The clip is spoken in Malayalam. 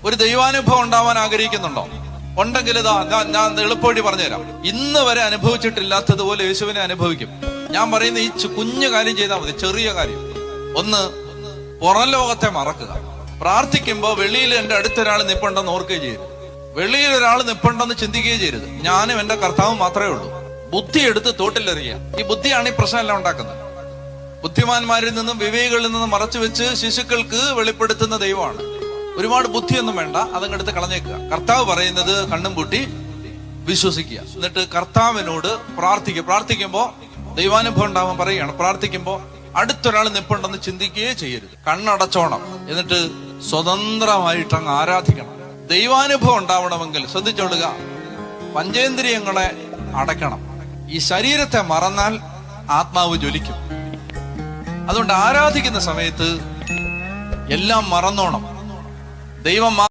ഒരു ദൈവാനുഭവം ഉണ്ടാവാൻ ആഗ്രഹിക്കുന്നുണ്ടോ? ഉണ്ടെങ്കിൽ ഇതാ ഞാൻ എളുപ്പവഴി പറഞ്ഞുതരാം. ഇന്ന് വരെ അനുഭവിച്ചിട്ടില്ലാത്തതുപോലെ യേശുവിനെ അനുഭവിക്കും. ഞാൻ പറയുന്ന ഈ കുഞ്ഞു കാര്യം ചെയ്താൽ മതി, ചെറിയ കാര്യം. ഒന്ന്, പുറം ലോകത്തെ മറക്കുക. പ്രാർത്ഥിക്കുമ്പോ വെളിയിൽ എന്റെ അടുത്തൊരാൾ നിപ്പുണ്ടെന്ന് ഓർക്കുകയും ചെയ്യരുത്. വെളിയിൽ ഒരാൾ നിപ്പുണ്ടെന്ന് ചിന്തിക്കുകയും ചെയ്യരുത്. ഞാനും എന്റെ കർത്താവും മാത്രമേ ഉള്ളൂ. ബുദ്ധി എടുത്ത് തോട്ടിലെറിയുക. ഈ ബുദ്ധിയാണ് ഈ പ്രശ്നമെല്ലാം ഉണ്ടാക്കുന്നത്. ബുദ്ധിമാന്മാരിൽ നിന്നും വിവേകികളിൽ നിന്നും മറച്ചു വെച്ച് ശിശുക്കൾക്ക് വെളിപ്പെടുത്തുന്ന ദൈവമാണ്. ഒരുപാട് ബുദ്ധിയൊന്നും വേണ്ട, അതങ്ങെടുത്ത് കളഞ്ഞേക്കുക. കർത്താവ് പറയുന്നത് കണ്ണും പൂട്ടി വിശ്വസിക്കുക. എന്നിട്ട് കർത്താവിനോട് പ്രാർത്ഥിക്കുക. പ്രാർത്ഥിക്കുമ്പോ ദൈവാനുഭവം ഉണ്ടാവാൻ പറയുകയാണ്. പ്രാർത്ഥിക്കുമ്പോ അടുത്തൊരാൾ നിപ്പുണ്ടെന്ന് ചിന്തിക്കുകയേ ചെയ്യരുത്. കണ്ണടച്ചോണം. എന്നിട്ട് സ്വതന്ത്രമായിട്ട് അങ്ങ് ആരാധിക്കണം. ദൈവാനുഭവം ഉണ്ടാവണമെങ്കിൽ ശ്രദ്ധിച്ചോളുക, പഞ്ചേന്ദ്രിയങ്ങളെ അടയ്ക്കണം. ഈ ശരീരത്തെ മറന്നാൽ ആത്മാവ് ജ്വലിക്കും. അതുകൊണ്ട് ആരാധിക്കുന്ന സമയത്ത് എല്ലാം മറന്നോണം. ദൈവം